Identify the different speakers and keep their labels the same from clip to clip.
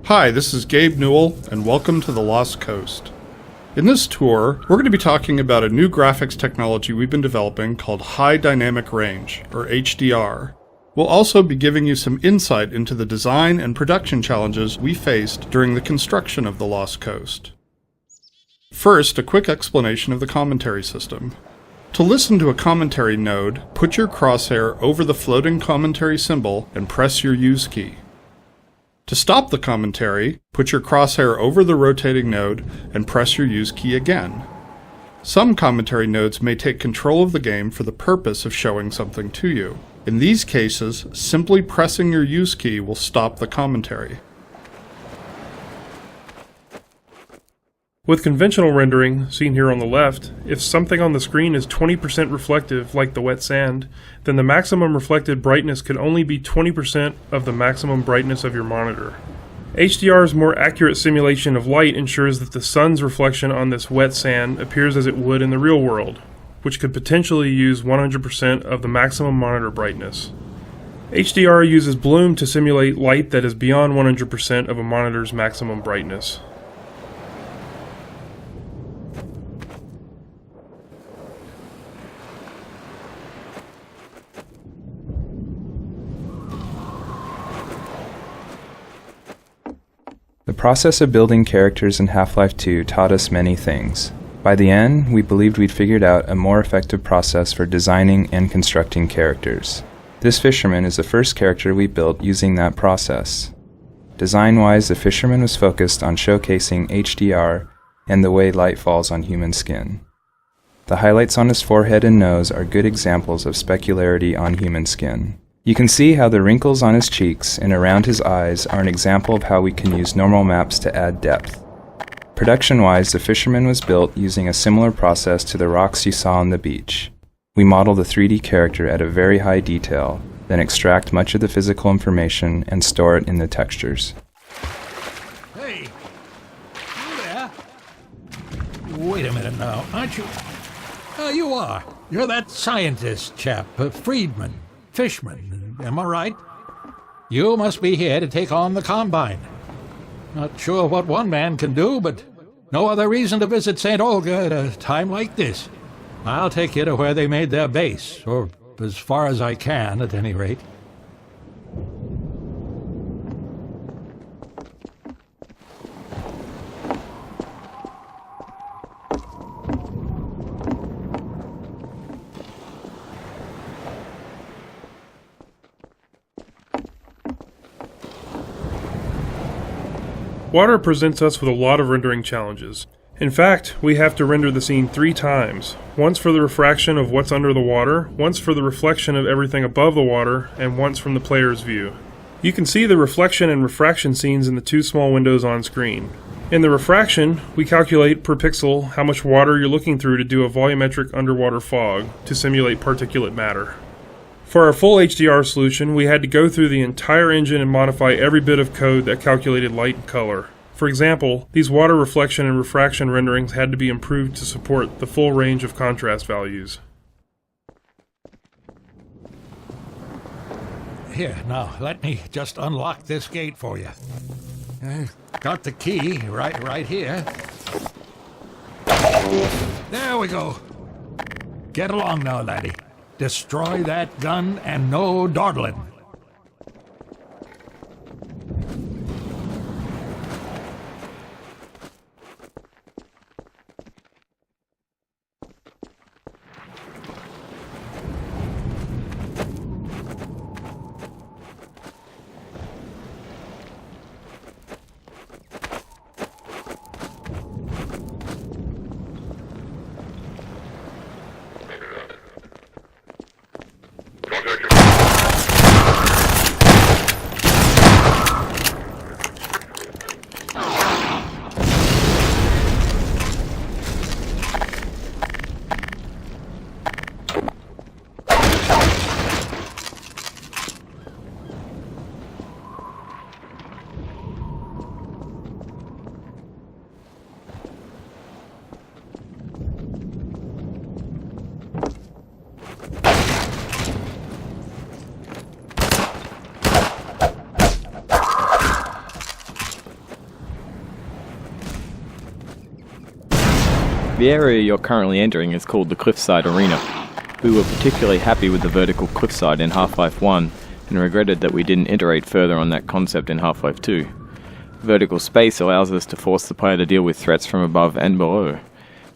Speaker 1: Hi, this is Gabe Newell, and welcome to the Lost Coast. In this tour, we're going to be talking about a new graphics technology we've been developing called High Dynamic Range, or HDR. We'll also be giving you some insight into the design and production challenges we faced during the construction of the Lost Coast. First, a quick explanation of the commentary system. To listen to a commentary node, put your crosshair over the floating commentary symbol and press your Use key. To stop the commentary, put your crosshair over the rotating node and press your Use key again. Some commentary nodes may take control of the game for the purpose of showing something to you. In these cases, simply pressing your Use key will stop the commentary.
Speaker 2: With conventional rendering, seen here on the left, if something on the screen is 20% reflective, like the wet sand, then the maximum reflected brightness could only be 20% of the maximum brightness of your monitor. HDR's more accurate simulation of light ensures that the sun's reflection on this wet sand appears as it would in the real world, which could potentially use 100% of the maximum monitor brightness. HDR uses bloom to simulate light that is beyond 100% of a monitor's maximum brightness.
Speaker 3: The process of building characters in Half-Life 2 taught us many things. By the end, we believed we'd figured out a more effective process for designing and constructing characters. This fisherman is the first character we built using that process. Design-wise, the fisherman was focused on showcasing HDR and the way light falls on human skin. The highlights on his forehead and nose are good examples of specularity on human skin. You can see how the wrinkles on his cheeks and around his eyes are an example of how we can use normal maps to add depth. Production-wise, the fisherman was built using a similar process to the rocks you saw on the beach. We model the 3D character at a very high detail, then extract much of the physical information and store it in the textures.
Speaker 4: Hey! You there? Wait a minute now, aren't you? You are. You're that scientist chap, Friedman. Fishman, am I right? You must be here to take on the Combine. Not sure what one man can do, but no other reason to visit St. Olga at a time like this. I'll take you to where they made their base, or as far as I can, at any rate.
Speaker 2: Water presents us with a lot of rendering challenges. In fact, we have to render the scene 3 times. Once for the refraction of what's under the water, once for the reflection of everything above the water, and once from the player's view. You can see the reflection and refraction scenes in the 2 small windows on screen. In the refraction, we calculate per pixel how much water you're looking through to do a volumetric underwater fog to simulate particulate matter. For our full HDR solution, we had to go through the entire engine and modify every bit of code that calculated light and color. For example, these water reflection and refraction renderings had to be improved to support the full range of contrast values.
Speaker 4: Here, now, let me just unlock this gate for you. Got the key right here. There we go. Get along now, laddie. Destroy that gun and no dawdling.
Speaker 5: The area you're currently entering is called the Cliffside Arena. We were particularly happy with the vertical cliffside in Half-Life 1 and regretted that we didn't iterate further on that concept in Half-Life 2. Vertical space allows us to force the player to deal with threats from above and below.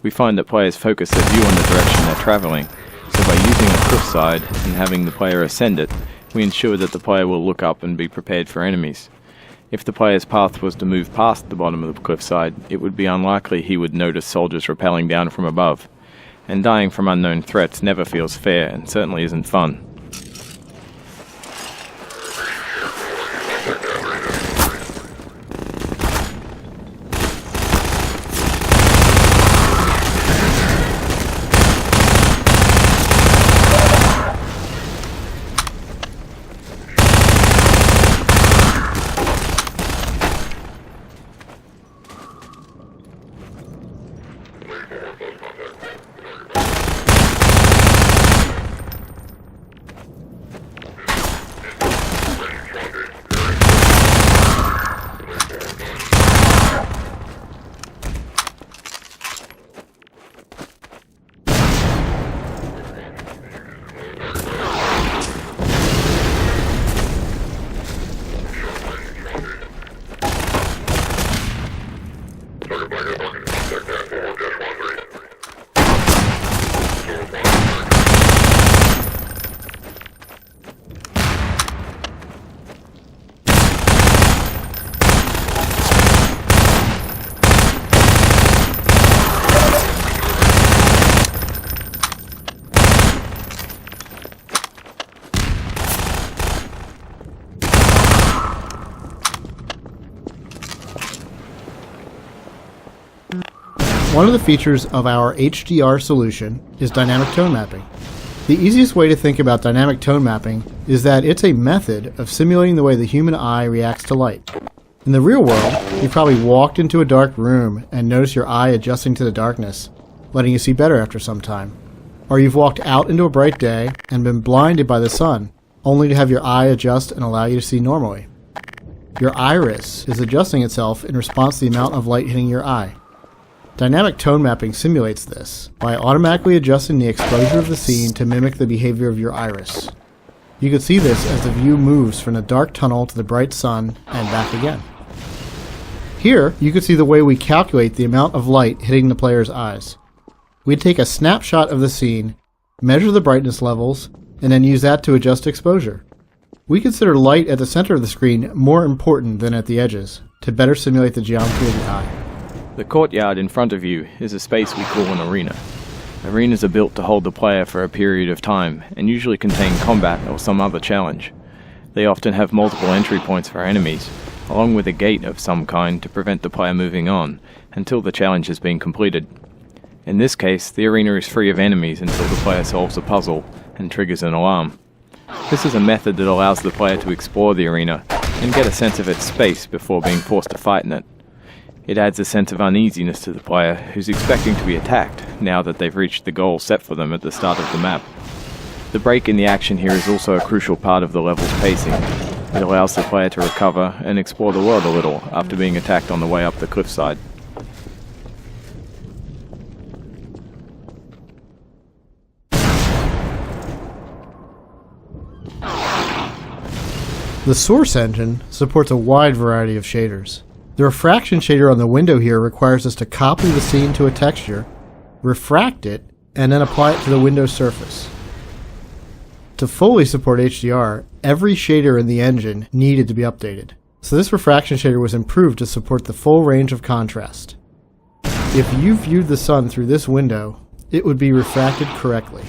Speaker 5: We find that players focus their view on the direction they're travelling, so by using a cliffside and having the player ascend it, we ensure that the player will look up and be prepared for enemies. If the player's path was to move past the bottom of the cliffside, it would be unlikely he would notice soldiers rappelling down from above. And dying from unknown threats never feels fair and certainly isn't fun.
Speaker 6: One of the features of our HDR solution is dynamic tone mapping. The easiest way to think about dynamic tone mapping is that it's a method of simulating the way the human eye reacts to light. In the real world, you've probably walked into a dark room and noticed your eye adjusting to the darkness, letting you see better after some time. Or you've walked out into a bright day and been blinded by the sun, only to have your eye adjust and allow you to see normally. Your iris is adjusting itself in response to the amount of light hitting your eye. Dynamic tone mapping simulates this by automatically adjusting the exposure of the scene to mimic the behavior of your iris. You can see this as the view moves from the dark tunnel to the bright sun and back again. Here, you can see the way we calculate the amount of light hitting the player's eyes. We take a snapshot of the scene, measure the brightness levels, and then use that to adjust exposure. We consider light at the center of the screen more important than at the edges, to better simulate the geometry of the eye.
Speaker 5: The courtyard in front of you is a space we call an arena. Arenas are built to hold the player for a period of time and usually contain combat or some other challenge. They often have multiple entry points for enemies, along with a gate of some kind to prevent the player moving on until the challenge has been completed. In this case, the arena is free of enemies until the player solves a puzzle and triggers an alarm. This is a method that allows the player to explore the arena and get a sense of its space before being forced to fight in it. It adds a sense of uneasiness to the player, who's expecting to be attacked now that they've reached the goal set for them at the start of the map. The break in the action here is also a crucial part of the level's pacing. It allows the player to recover and explore the world a little after being attacked on the way up the cliffside.
Speaker 6: The source engine supports a wide variety of shaders. The refraction shader on the window here requires us to copy the scene to a texture, refract it, and then apply it to the window surface. To fully support HDR, every shader in the engine needed to be updated. So this refraction shader was improved to support the full range of contrast. If you viewed the sun through this window, it would be refracted correctly.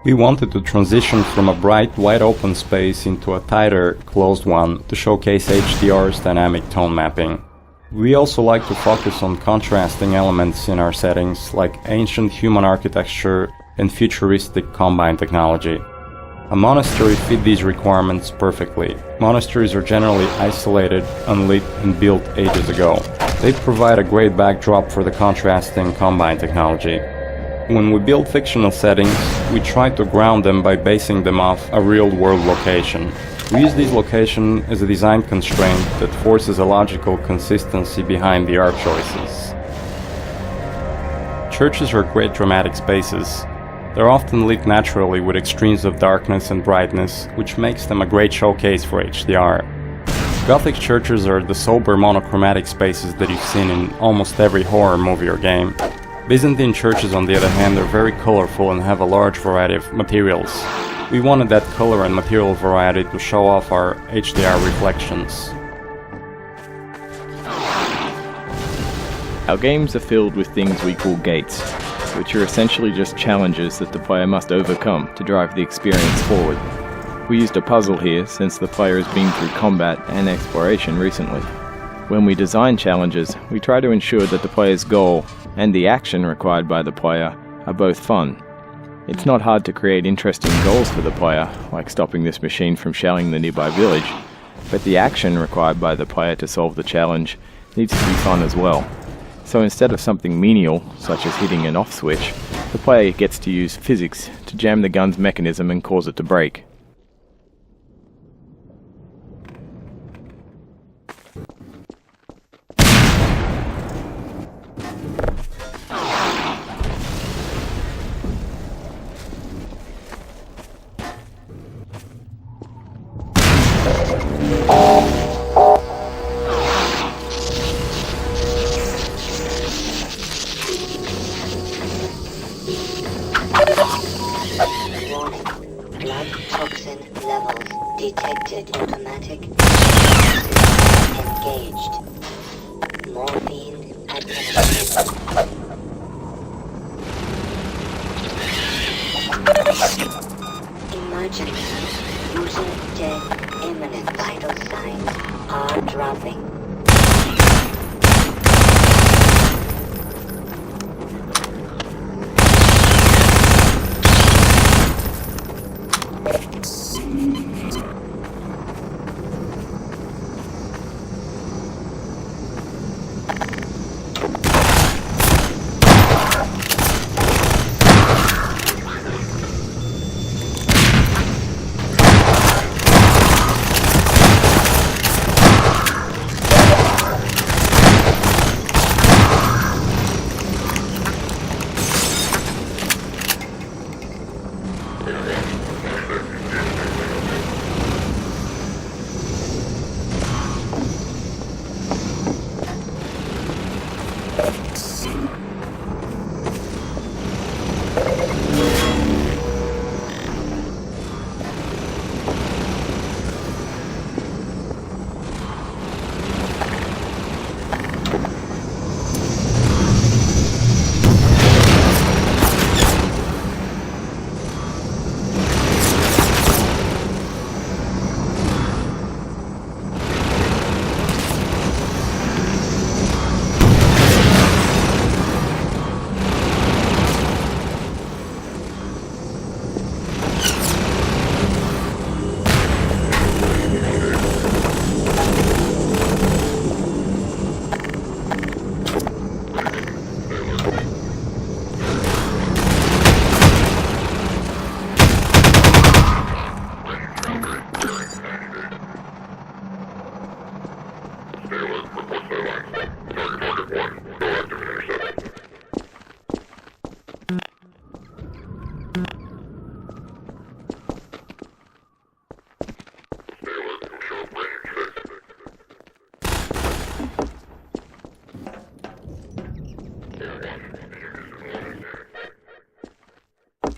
Speaker 7: We wanted to transition from a bright, wide-open space into a tighter, closed one to showcase HDR's dynamic tone mapping. We also like to focus on contrasting elements in our settings, like ancient human architecture and futuristic combine technology. A monastery fit these requirements perfectly. Monasteries are generally isolated, unlit, and built ages ago. They provide a great backdrop for the contrasting combine technology. When we build fictional settings, we try to ground them by basing them off a real-world location. We use these locations as a design constraint that forces a logical consistency behind the art choices. Churches are great dramatic spaces. They're often lit naturally with extremes of darkness and brightness, which makes them a great showcase for HDR. Gothic churches are the sober monochromatic spaces that you've seen in almost every horror movie or game. Byzantine churches, on the other hand, are very colorful and have a large variety of materials. We wanted that color and material variety to show off our HDR reflections.
Speaker 5: Our games are filled with things we call gates, which are essentially just challenges that the player must overcome to drive the experience forward. We used a puzzle here since the player has been through combat and exploration recently. When we design challenges, we try to ensure that the player's goal and the action required by the player are both fun. It's not hard to create interesting goals for the player, like stopping this machine from shelling the nearby village, but the action required by the player to solve the challenge needs to be fun as well. So instead of something menial, such as hitting an off switch, the player gets to use physics to jam the gun's mechanism and cause it to break.
Speaker 8: Blood toxin levels detected. Automatic engaged. Morphine administered. Emergency. User dead. Imminent vital signs are dropping.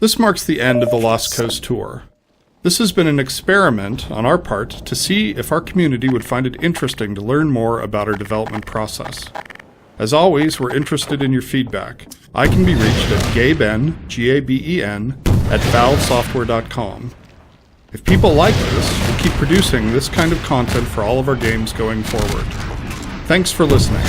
Speaker 1: This marks the end of the Lost Coast tour. This has been an experiment on our part to see if our community would find it interesting to learn more about our development process. As always, we're interested in your feedback. I can be reached at gaben, G-A-B-E-N, @valvesoftware.com. If people like this, we'll keep producing this kind of content for all of our games going forward. Thanks for listening.